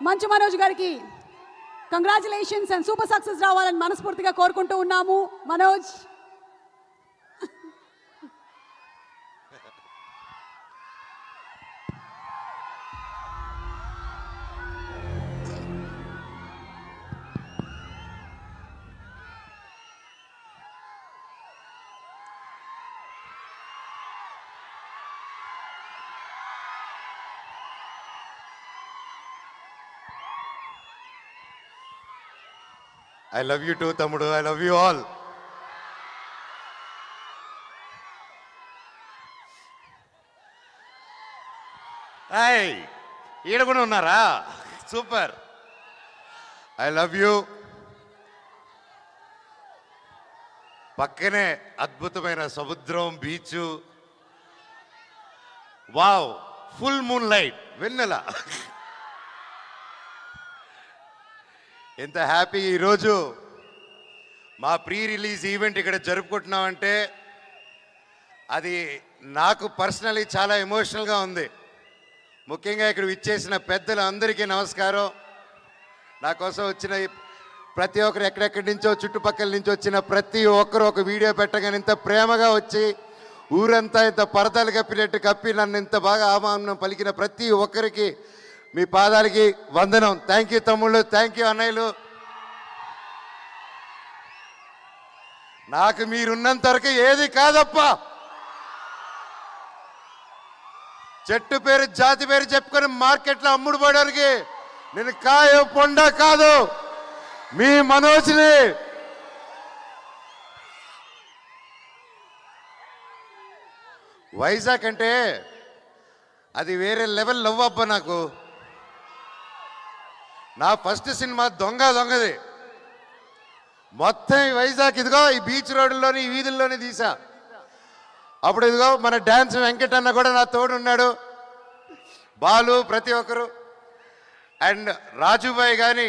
మంచు మనోజ్ గారికి congratulations and super success రావాలని మనస్ఫూర్తిగా కోరుకుంటూ ఉన్నాము. Manoj I love you too, Tamudu. I love you all. Hey, ఈడ కూడా ఉన్నారా? సూపర్. I love you. పక్కనే అద్భుతమైన సముద్రం, beach. Wow, full moon light, వెన్నెల. ఎంత హ్యాపీ ఈరోజు మా ప్రీ రిలీజ్ ఈవెంట్ ఇక్కడ జరుపుకుంటున్నామంటే అది నాకు పర్సనలీ చాలా ఎమోషనల్గా ఉంది. ముఖ్యంగా ఇక్కడ విచ్చేసిన పెద్దలు అందరికీ నమస్కారం. నా కోసం వచ్చిన ప్రతి ఒక్కరు ఎక్కడెక్కడి నుంచో చుట్టుపక్కల నుంచి వచ్చిన ప్రతి ఒక్కరు ఒక వీడియో పెట్టగానే ఇంత ప్రేమగా వచ్చి ఊరంతా ఇంత పరదాలు కప్పినట్టు కప్పి నన్ను ఇంత బాగా ఆహ్వానం పలికిన ప్రతి ఒక్కరికి మీ పాదాలకి వందనం. థ్యాంక్ యూ తమ్ముళ్ళు, థ్యాంక్ యూ అన్నయ్యలు. నాకు మీరున్నంత వరకు ఏది కాదప్ప. చెట్టు పేరు జాతి పేరు చెప్పుకొని మార్కెట్లో అమ్ముడు పోవడానికి నేను కాయ పొండ కాదు, మీ మనోజ్ని. వైజాగ్ అంటే అది వేరే లెవెల్ లవ్ అబ్బా. నాకు నా ఫస్ట్ సినిమా దొంగది. మొత్తం ఈ వైజాగ్ ఇదిగో ఈ బీచ్ రోడ్లోని ఈ వీధుల్లోనే తీసా. అప్పుడు ఇదిగో మన డ్యాన్స్ వెంకట్ అన్న కూడా నా తోడు ఉన్నాడు, బాలు, ప్రతి ఒక్కరు. అండ్ రాజుబాయ్ కానీ,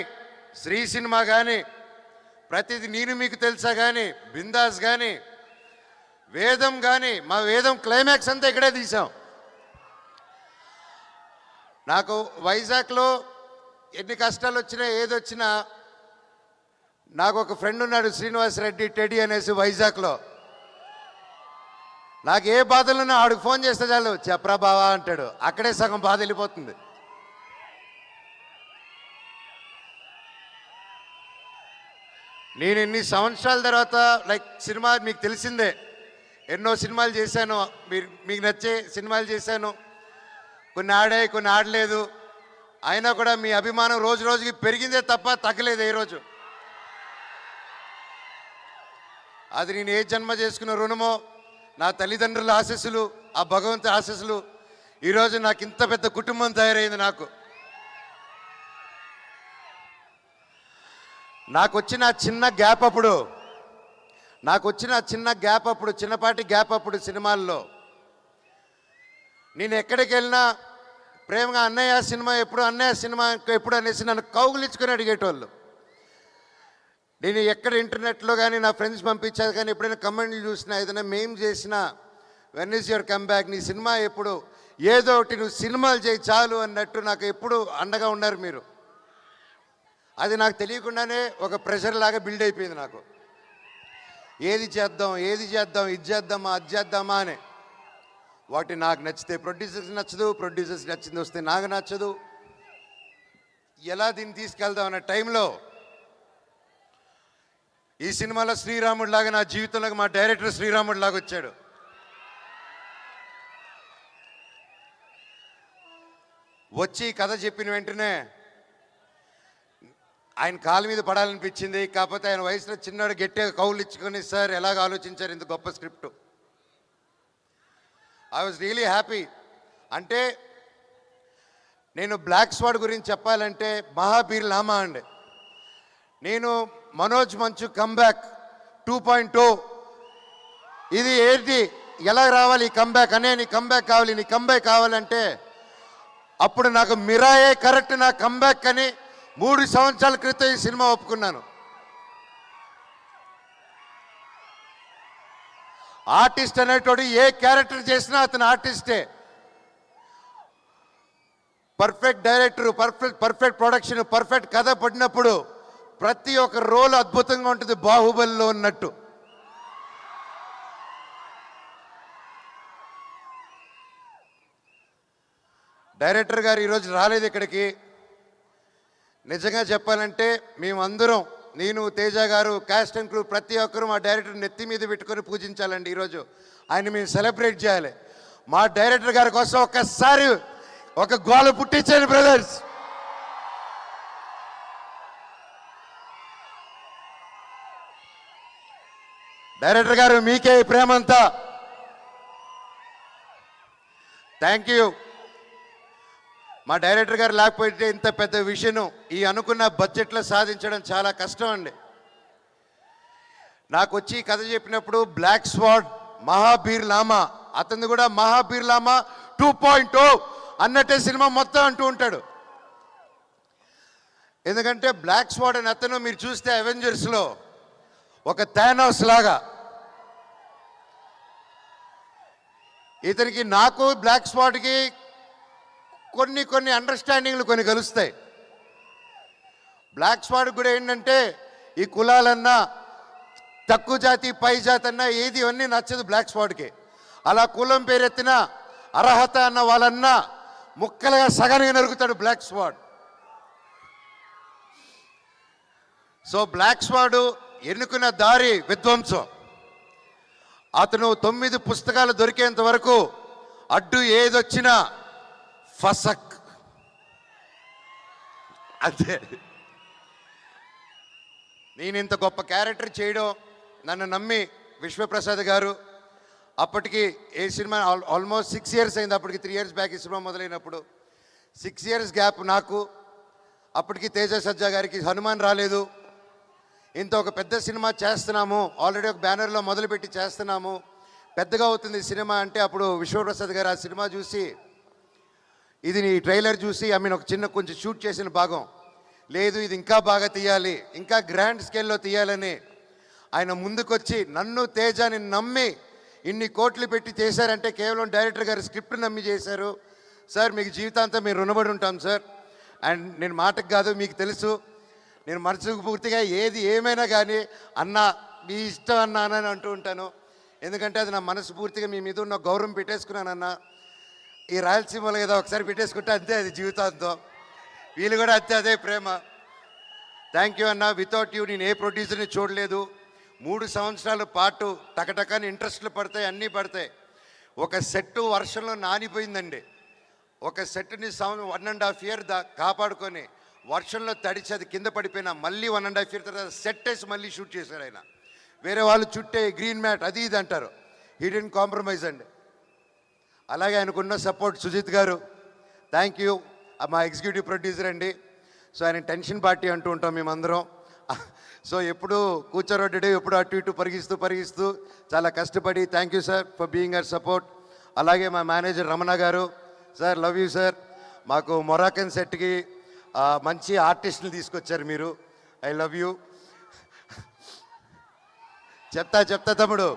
శ్రీ సినిమా కానీ, ప్రతిది నేను మీకు తెలుసా కానీ, బిందాస్ కానీ, వేదం కానీ, మా వేదం క్లైమాక్స్ అంతా ఇక్కడే తీసాం. నాకు వైజాగ్లో ఎన్ని కష్టాలు వచ్చినా ఏదొచ్చినా నాకు ఒక ఫ్రెండ్ ఉన్నాడు, శ్రీనివాస్ రెడ్డి టెడ్డీ అనేసి వైజాగ్లో. నాకు ఏ బాధలున్నా ఆడికి ఫోన్ చేస్తే చాలు, చెప్పరా బావా అంటాడు. అక్కడే సగం బాధ వెళ్ళిపోతుంది. నేను ఇన్ని సంవత్సరాల తర్వాత లైక్ సినిమా మీకు తెలిసిందే, ఎన్నో సినిమాలు చేశాను, మీకు నచ్చే సినిమాలు చేశాను. కొన్ని ఆడాయి, కొన్ని ఆడలేదు. అయినా కూడా మీ అభిమానం రోజు రోజుకి పెరిగిందే తప్ప తగ్గలేదు ఏ రోజు. అది నేను ఏ జన్మ చేసుకున్న రుణమో, నా తల్లిదండ్రుల ఆశీస్సులు, ఆ భగవంతుని ఆశీస్సులు, ఈరోజు నాకు ఇంత పెద్ద కుటుంబం తయారైంది. నాకు వచ్చిన చిన్న గ్యాప్ అప్పుడు, చిన్నపాటి గ్యాప్ అప్పుడు సినిమాల్లో నేను ఎక్కడికి వెళ్ళినా ప్రేమగా అన్నయ్య సినిమా ఎప్పుడు అనేసి నన్ను కౌగులించుకొని అడిగేటోళ్ళు. నేను ఎక్కడ ఇంటర్నెట్లో కానీ నా ఫ్రెండ్స్ పంపించారు కానీ ఎప్పుడైనా కమెంట్లు చూసినా, ఏదైనా మేము చేసినా, when is your come back, నీ సినిమా ఎప్పుడు, ఏదో ఒకటి నువ్వు సినిమాలు చేయి చాలు అన్నట్టు నాకు ఎప్పుడు అండగా ఉన్నారు మీరు. అది నాకు తెలియకుండానే ఒక ప్రెషర్ లాగా బిల్డ్ అయిపోయింది నాకు. ఏది చేద్దాం, ఇది చేద్దామా, అది చేద్దామా అని. వాటి నాకు నచ్చితే ప్రొడ్యూసర్స్ నచ్చదు, ప్రొడ్యూసర్స్ నచ్చింది వస్తే నాకు నచ్చదు. ఎలా దీన్ని తీసుకెళ్దాం అన్న టైంలో ఈ సినిమాలో శ్రీరాముడు లాగా నా జీవితంలోకి మా డైరెక్టర్ శ్రీరాముడు లాగా వచ్చాడు. వచ్చి కథ చెప్పిన వెంటనే ఆయన కాలు మీద పడాలనిపించింది. కాకపోతే ఆయన వయసులో చిన్నాడు, గట్టిగా కౌలు ఇచ్చుకొని, సార్ ఎలాగ ఆలోచించారు ఇంత గొప్ప script. I was really happy. అంటే నేను బ్లాక్ స్వాడ్ గురించి చెప్పాలంటే మహాబీర్ లామా అండి. నేను మనోజ్ మంచు కమ్బ్యాక్ 2.0 ఇది ఏంటి, ఎలా రావాలి ఈ కమ్బ్యాక్ అనే, నీ కమ్బ్యాక్ కావాలి, నీ కమ్బ్యాక్ కావాలంటే అప్పుడు నాకు మిరాయే కరెక్ట్ నా కమ్బ్యాక్ అని 3 సంవత్సరాల క్రితం ఈ సినిమా ఒప్పుకున్నాను. ఆర్టిస్ట్ అనేటోడు ఏ క్యారెక్టర్ చేసినా అతను ఆర్టిస్టే. Perfect director, perfect production, perfect కథ పడినప్పుడు ప్రతి ఒక్క రోల్ అద్భుతంగా ఉంటుంది, బాహుబలిలో ఉన్నట్టు. డైరెక్టర్ గారు ఈరోజు రాలేదు ఇక్కడికి. నిజంగా చెప్పాలంటే మేమందరం, నేను, తేజ గారు, కాస్ట్ అండ్ క్రూ, ప్రతి ఒక్కరూ మా డైరెక్టర్ నెత్తి మీద పెట్టుకొని పూజించాలండి. ఈరోజు ఆయన మేము సెలబ్రేట్ చేయాలి. మా డైరెక్టర్ గారి కోసం ఒక్కసారి ఒక గోల పుట్టించండి బ్రదర్స్. డైరెక్టర్ గారు మీకే ఈ ప్రేమంతా. Thank you. మా డైరెక్టర్ గారు లేకపోతే ఇంత పెద్ద విషయం ఈ అనుకున్న బడ్జెట్లో సాధించడం చాలా కష్టం అండి. నాకు వచ్చి కథ చెప్పినప్పుడు బ్లాక్ స్వాడ్, మహాబీర్ లామా, అతను కూడా మహాబీర్ లామా 2.0 అన్నట్టే సినిమా మొత్తం అంటూ ఉంటాడు. ఎందుకంటే బ్లాక్ స్వాడ్ అని అతను మీరు చూస్తే అవెంజర్స్లో ఒక థానోస్ లాగా, ఇతనికి నాకు బ్లాక్ స్వాడ్కి కొన్ని అండర్స్టాండింగ్లు కొన్ని కలుస్తాయి. బ్లాక్ స్వాడ్ కూడా ఏంటంటే ఈ కులాలన్నా, తక్కువ జాతి పై జాతి అన్నా ఏది అన్నీ నచ్చదు బ్లాక్ స్వాడ్కి. అలా కులం పేరెత్తిన అర్హత అన్న వాళ్ళన్నా ముక్కలుగా సగంగా నరుగుతాడు బ్లాక్ స్వాడ్. సో బ్లాక్ స్వాడ్ ఎన్నుకున్న దారి విధ్వంసం. అతను 9 పుస్తకాలు దొరికేంత వరకు అడ్డు ఏదొచ్చినా ఫసక్ అంతే. నేను ఇంత గొప్ప క్యారెక్టర్ చేయడం నన్ను నమ్మి విశ్వప్రసాద్ గారు, అప్పటికి ఏ సినిమా ఆల్మోస్ట్ 6 years అయింది. అప్పటికి 3 years బ్యాక్ ఈ సినిమా మొదలైనప్పుడు 6 years గ్యాప్ నాకు. అప్పటికి తేజ సజ్జా గారికి హనుమాన్ రాలేదు. ఇంత ఒక పెద్ద సినిమా చేస్తున్నాము, ఆల్రెడీ ఒక బ్యానర్లో మొదలుపెట్టి చేస్తున్నాము, పెద్దగా అవుతుంది సినిమా అంటే అప్పుడు విశ్వప్రసాద్ గారు ఆ సినిమా చూసి, ఇది నీ ట్రైలర్ చూసి ఒక చిన్న కొంచెం షూట్ చేసిన భాగం లేదు, ఇది ఇంకా బాగా తీయాలి, ఇంకా గ్రాండ్ స్కేల్లో తీయాలని ఆయన ముందుకొచ్చి నన్ను తేజాని నమ్మి ఇన్ని కోట్లు పెట్టి చేశారంటే కేవలం డైరెక్టర్ గారు స్క్రిప్ట్ నమ్మి చేశారు. సార్ మీకు జీవితాంతం మేము రుణపడి ఉంటాం సార్. అండ్ నేను మాటకు కాదు, మీకు తెలుసు నేను మనసుకు పూర్తిగా ఏది ఏమైనా కానీ అన్న మీ ఇష్టం అన్నానని అంటూ ఉంటాను. ఎందుకంటే అది నా మనసు పూర్తిగా మీ మీద ఉన్న గౌరవం పెట్టేసుకున్నానన్న. ఈ రాయలసీమలో ఏదో ఒకసారి పెట్టేసుకుంటే అంతే, అది జీవితాంతం. వీళ్ళు కూడా అంతే, అదే ప్రేమ. థ్యాంక్ యూ అన్న. వితౌట్ యూ నేను ఏ ప్రొడ్యూసర్ని చూడలేదు. 3 సంవత్సరాల పాటు టకటకాని ఇంట్రెస్ట్లు పడతాయి, అన్నీ పడతాయి. ఒక సెట్ వర్షంలో నానిపోయిందండి. ఒక సెట్ని 1.5 year కాపాడుకొని వర్షంలో తడిచి అది కింద పడిపోయినా మళ్ళీ 1.5 year తర్వాత సెట్ వేసి మళ్ళీ షూట్ చేశాడు ఆయన. వేరే వాళ్ళు చుట్టే గ్రీన్ మ్యాట్ అది ఇది అంటారు, హీ డిడ్ంట్ కాంప్రమైజ్ అండి. అలాగే ఆయనకున్న సపోర్ట్ సుజిత్ గారు, థ్యాంక్ యూ. మా ఎగ్జిక్యూటివ్ ప్రొడ్యూసర్ అండి. సో ఆయన టెన్షన్ పార్టీ అంటూ ఉంటాం మేమందరం. సో ఎప్పుడు కూర్చోరొడ్డు, ఎప్పుడు అటు ఇటు పరిగిస్తూ చాలా కష్టపడి, thank you sir for being our support. అలాగే మా మేనేజర్ రమణ గారు, సార్ లవ్ యూ సార్. మాకు మొరాకన్ సెట్కి మంచి ఆర్టిస్టులు తీసుకొచ్చారు మీరు, ఐ లవ్ యూ. చెప్తా తమ్ముడు.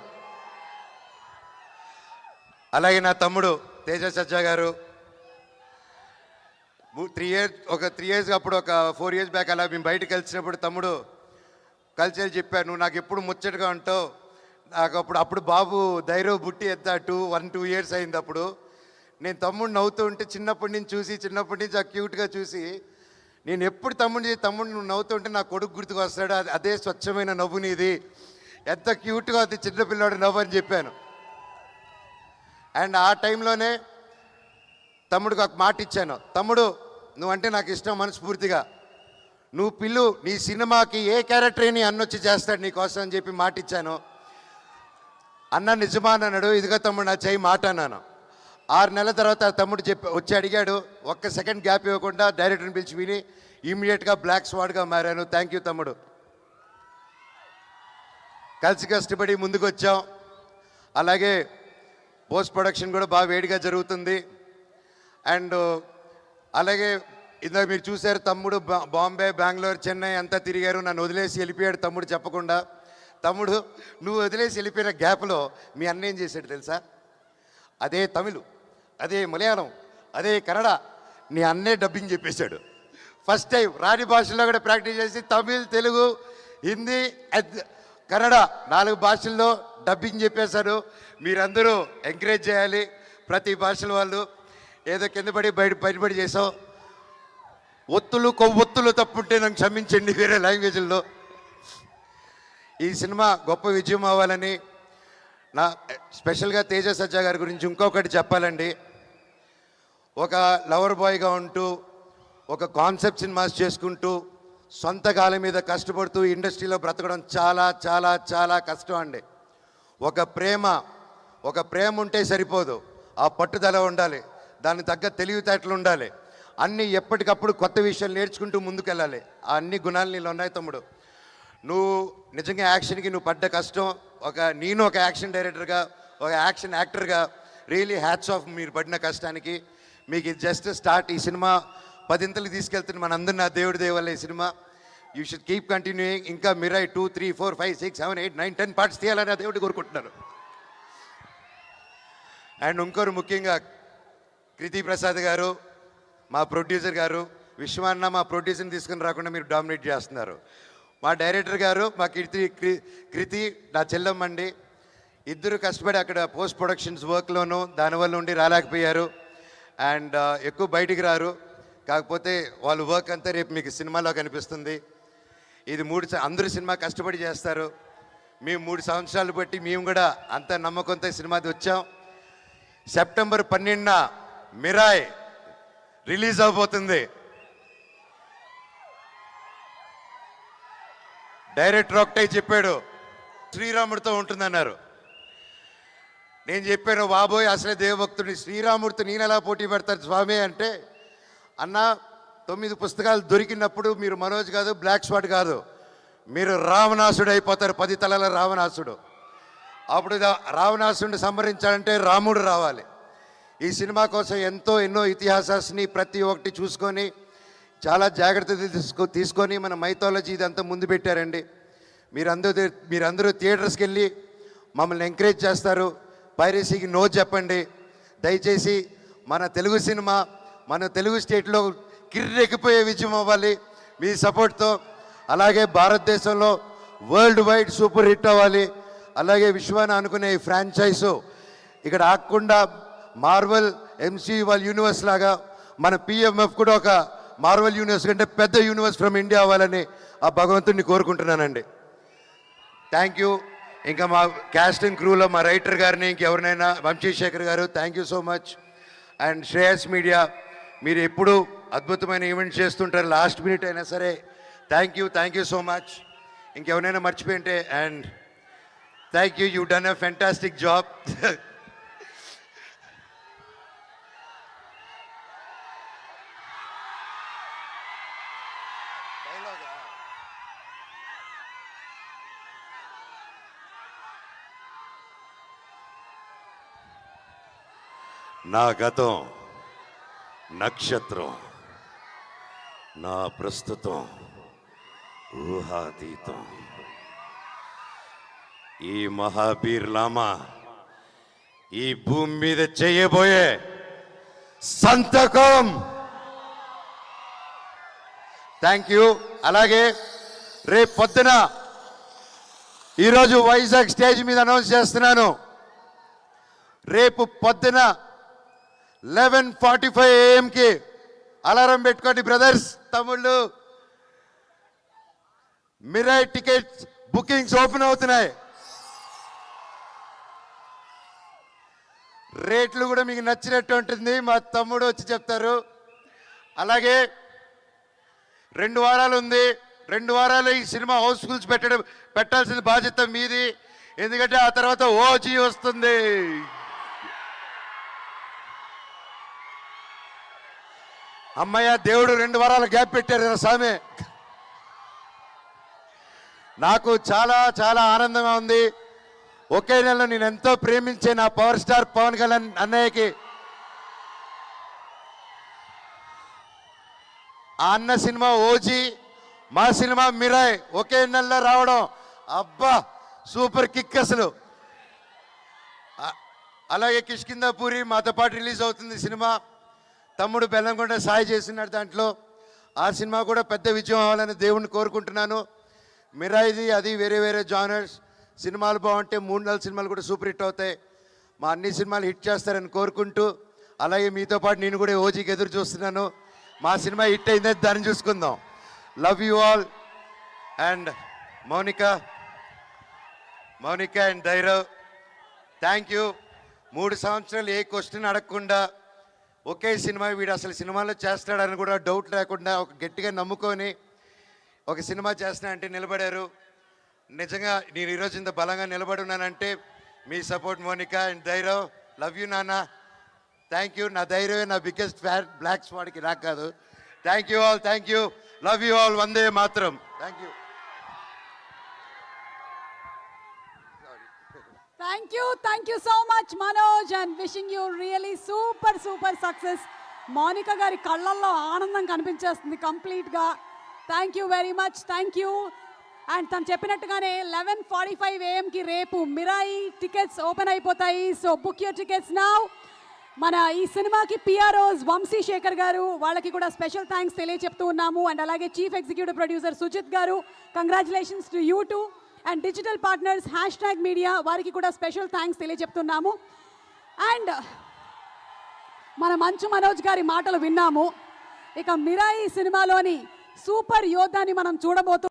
అలాగే నా తమ్ముడు తేజ సజ్జా గారు 3 years అప్పుడు ఒక 4 years బ్యాక్ అలా మేము బయటకు కలిసినప్పుడు తమ్ముడు కలిసి చెప్పాను, నువ్వు నాకు ఎప్పుడు ముచ్చటగా ఉంటావు. నాకు అప్పుడు బాబు ధైర్యం బుట్టి ఎత్తా 1-2 years అయింది. అప్పుడు నేను తమ్ముడు నవ్వుతూ ఉంటే చిన్నప్పటి నుంచి ఆ క్యూట్గా చూసి నేను ఎప్పుడు తమ్ముడు నువ్వు నవ్వుతూ ఉంటే నా కొడుకు గుర్తుకు వస్తాడు, అదే స్వచ్ఛమైన నవ్వు నీది, ఎంత క్యూట్గా అది చిన్నపిల్లాడు నవ్వు అని చెప్పాను. అండ్ ఆ టైంలోనే తమ్ముడికి ఒక మాట ఇచ్చాను, తమ్ముడు నువ్వంటే నాకు ఇష్టం మనస్ఫూర్తిగా, నువ్వు పిల్లు, నీ సినిమాకి ఏ క్యారెక్టర్ నీ అన్నొచ్చి చేస్తాడు నీకోసం అని చెప్పి మాట ఇచ్చాను. అన్న నిజమా అన్నాడు. ఇదిగో తమ్ముడు నా చెయ్యి మాట అన్నాను. 6 నెలల తర్వాత తమ్ముడు వచ్చి అడిగాడు. ఒక్క సెకండ్ గ్యాప్ ఇవ్వకుండా డైరెక్టర్ని పిలిచి విని ఇమీడియట్గా బ్లాక్ స్వాడ్గా మారాను. థ్యాంక్ యూ తమ్ముడు. కలిసి కష్టపడి ముందుకు వచ్చాం. అలాగే పోస్ట్ ప్రొడక్షన్ కూడా బాగా వేడిగా జరుగుతుంది. అండ్ అలాగే ఇందాక మీరు చూశారు తమ్ముడు బాంబే, బెంగళూరు, చెన్నై అంతా తిరిగారు. నన్ను వదిలేసి వెళ్ళిపోయాడు తమ్ముడు చెప్పకుండా. తమ్ముడు నువ్వు వదిలేసి వెళ్ళిపోయిన గ్యాప్లో మీ అన్న ఏం చేశాడు తెలుసా? అదే తమిళ్, అదే మలయాళం, అదే కన్నడ, నీ అన్నే డబ్బింగ్ చెప్పేశాడు. ఫస్ట్ టైం రాని భాషల్లో కూడా ప్రాక్టీస్ చేసి తమిళ్, తెలుగు, హిందీ, కన్నడ 4 భాషల్లో డబ్బింగ్ చెప్పేశారు. మీరందరూ ఎంకరేజ్ చేయాలి. ప్రతి భాషల వాళ్ళు ఏదో కింద పడి బయటపడి చేసాం. కొవ్వొత్తులు తప్పుంటే నాకు క్షమించండి వేరే లాంగ్వేజ్ల్లో. ఈ సినిమా గొప్ప విజయం అవ్వాలని నా స్పెషల్గా తేజ సజ్జా గారి గురించి ఇంకొకటి చెప్పాలండి. ఒక లవర్ బాయ్గా ఉంటూ ఒక కాన్సెప్ట్ సినిమాస్ చేసుకుంటూ సొంత కాళ్ళ మీద కష్టపడుతూ ఇండస్ట్రీలో బ్రతకడం చాలా చాలా చాలా కష్టం అండి. ఒక ప్రేమ ఉంటే సరిపోదు, ఆ పట్టుదల ఉండాలి, దానికి తగ్గ తెలివితేటలు ఉండాలి, అన్నీ ఎప్పటికప్పుడు కొత్త విషయాలు నేర్చుకుంటూ ముందుకెళ్ళాలి. ఆ అన్ని గుణాలు నీళ్ళు ఉన్నాయి తమ్ముడు. నువ్వు నిజంగా యాక్షన్కి నువ్వు పడ్డ కష్టం, నేను ఒక యాక్షన్ డైరెక్టర్గా, ఒక యాక్షన్ యాక్టర్గా రియలీ హ్యాట్స్ ఆఫ్ మీరు పడిన కష్టానికి. మీకు ఇది జస్ట్ స్టార్ట్. ఈ సినిమా 10 తీసుకెళ్తుంది మనందరినీ ఆ దేవుడి దేవల్ల ఈ cinema. You should keep continuing. ఇంకా మిరాయ్ 2, 3, 4, 5, 6, 7, 8, 9, 10 పార్ట్స్ తీయాలని ఆ దేవుడి కోరుకుంటున్నారు. అండ్ ఇంకోరు ముఖ్యంగా కృతి ప్రసాద్ గారు, మా ప్రొడ్యూసర్ గారు. విశ్వాన్న మా ప్రొడ్యూసర్ని తీసుకుని రాకుండా మీరు డామినేట్ చేస్తున్నారు. మా డైరెక్టర్ గారు, మా కృతి నా చెల్లమ్మండి. ఇద్దరు కష్టపడి అక్కడ పోస్ట్ ప్రొడక్షన్స్ వర్క్లోనూ దానివల్ల ఉండి రాలేకపోయారు. అండ్ ఎక్కువ బయటికి రారు. కాకపోతే వాళ్ళ వర్క్ అంతా రేపు మీకు సినిమాలో కనిపిస్తుంది. ఇది అందరూ సినిమా కష్టపడి చేస్తారు. మేము 3 సంవత్సరాలు బట్టి మేము కూడా అంత నమ్మకంతో సినిమాది వచ్చాం. సెప్టెంబర్ 12న మిరాయ్ రిలీజ్ అవబోతుంది. డైరెక్టర్ ఒకటే చెప్పాడు, శ్రీరాముడితో ఉంటుందన్నారు. నేను చెప్పాను, బాబోయ్ అసలే దేవభక్తుడిని, శ్రీరాముడితో నేను ఎలా పోటీ పెడతారు స్వామి అంటే, అన్న 9 పుస్తకాలు దొరికినప్పుడు మీరు మనోజ్ కాదు, బ్లాక్ స్పాట్ కాదు, మీరు రావణాసుడు అయిపోతారు, 10 తలల రావణాసుడు. అప్పుడు రావణాసుడిని సంహరించాలంటే రాముడు రావాలి. ఈ సినిమా కోసం ఎన్నో ఇతిహాసాన్ని ప్రతి ఒక్కటి చూసుకొని చాలా జాగ్రత్తలు తీసుకొని మన మైథాలజీ ఇదంతా ముందు పెట్టారండి. మీరందరూ థియేటర్స్కి వెళ్ళి మమ్మల్ని ఎంకరేజ్ చేస్తారు. పైరసీకి నో చెప్పండి దయచేసి. మన తెలుగు సినిమా మన తెలుగు స్టేట్లో కిర్రెక్కిపోయే విజయం అవ్వాలి మీ సపోర్ట్తో. అలాగే భారతదేశంలో వరల్డ్ వైడ్ సూపర్ హిట్ అవ్వాలి. అలాగే విశ్వాన్ని అనుకునే ఈ ఫ్రాంచైజు ఇక్కడ ఆగకుండా మార్వెల్ ఎంసీ వాళ్ళ యూనివర్స్ లాగా మన పిఎంఎఫ్ కూడా ఒక మార్వెల్ యూనివర్స్ కంటే పెద్ద యూనివర్స్ ఫ్రమ్ ఇండియా అవ్వాలని ఆ భగవంతుడిని కోరుకుంటున్నానండి. Thank you. ఇంకా మా క్యాస్ట్ అండ్ క్రూలో మా రైటర్ గారిని ఇంకెవరినైనా వంశీశేఖర్ గారు thank you so much. And Shreyas media మీరు ఎప్పుడు అద్భుతమైన ఈవెంట్స్ చేస్తుంటారు, లాస్ట్ మినిట్ అయినా సరే థ్యాంక్ యూ సో మచ్. ఇంకెవరైనా మర్చిపోయింటే and thank you done a fantastic job. నా గతం నక్షత్రం, నా ప్రస్తుతం ఊహాతీతం. ఈ మహాబీర్ లామా ఈ భూమి మీద చేయబోయే సంతకం. Thank you. అలాగే రేపు పొద్దున ఈరోజు వైజాగ్ స్టేజ్ మీద అనౌన్స్ చేస్తున్నాను. రేపు పొద్దున 11:45 AM అలారం పెట్టుకోండి బ్రదర్స్, తమ్ముళ్ళు. మిరాయ్ టికెట్స్ బుకింగ్స్ ఓపెన్ అవుతున్నాయి. రేట్లు కూడా మీకు నచ్చినట్టు ఉంటుంది, మా తమ్ముడు వచ్చి చెప్తారు. అలాగే 2 వారాలు ఉంది. 2 వారాలు ఈ సినిమా హౌస్ఫుల్స్ పెట్టాల్సిన బాధ్యత మీది. ఎందుకంటే ఆ తర్వాత ఓజీ వస్తుంది. అమ్మయ్య దేవుడు 2 వారాల గ్యాప్ పెట్టారు కదా స్వామి. నాకు చాలా చాలా ఆనందంగా ఉంది. ఒకే నెలలో నేను ఎంతో ప్రేమించే నా పవర్ స్టార్ పవన్ కళ్యాణ్ అన్నయ్యకి ఆ అన్న సినిమా ఓజీ, మా సినిమా మిరాయ్ ఒకే నెలలో రావడం అబ్బా సూపర్ కిక్ అసలు. అలాగే కిష్కిందాపూరి మాతో పాటు రిలీజ్ అవుతుంది సినిమా. తమ్ముడు బెల్లంకొండ సాయి చేసినాడు దాంట్లో. ఆ సినిమా కూడా పెద్ద విజయం అవ్వాలని దేవుణ్ణి కోరుకుంటున్నాను. మిరాయిది అది వేరే వేరే జానర్స్. సినిమాలు బాగుంటే 3-4 సినిమాలు కూడా సూపర్ హిట్ అవుతాయి. మా అన్ని సినిమాలు హిట్ చేస్తారని కోరుకుంటూ, అలాగే మీతో పాటు నేను కూడా ఓజీకి ఎదురు చూస్తున్నాను. మా సినిమా హిట్ అయిందని దాన్ని చూసుకుందాం. Love you all. And Mounika and Dhairav, thank you. 3 సంవత్సరాలు ఏ క్వశ్చన్ అడగకుండా ఒకే సినిమా వీడు అసలు సినిమాలో చేస్తాడని కూడా డౌట్ లేకుండా ఒక గట్టిగా నమ్ముకొని ఒక సినిమా చేస్తున్నా అంటే నిలబడారు. నిజంగా నేను ఈరోజు ఇంత బలంగా నిలబడి ఉన్నానంటే మీ support Monika and Dhairav. Love you నాన్న. Thank you. నా ధైర్యమే నా బిగ్గెస్ట్ ఫ్యాన్. బ్లాక్ స్పాట్కి నాకు కాదు. Thank you all. Thank you. Love you all. వందే మాత్రం. Thank you. Thank you so much, Manoj, and wishing you really super success. Monica గారి కళ్ళల్లో ఆనందం కనిపించేస్తుంది కంప్లీట్గా. Thank you very much. Thank you. And తను చెప్పినట్టుగానే 11:45 AM రేపు మిరాయి టికెట్స్ ఓపెన్ అయిపోతాయి. So book your tickets now. మన ఈ సినిమాకి పిఆర్ఓస్ వంశీ శేఖర్ గారు, వాళ్ళకి కూడా స్పెషల్ థ్యాంక్స్ తెలియచెప్తూ ఉన్నాము. అండ్ అలాగే చీఫ్ ఎగ్జిక్యూటివ్ ప్రొడ్యూసర్ సుజిత్ గారు, congratulations to you two. And digital partners #media, వారికి కూడా స్పెషల్ థ్యాంక్స్ తెలియజెప్తున్నాము. అండ్ మన మంచు మనోజ్ గారి మాటలు విన్నాము. ఇక మిరాయి సినిమాలోని సూపర్ యోధాని మనం చూడబోతున్నాం.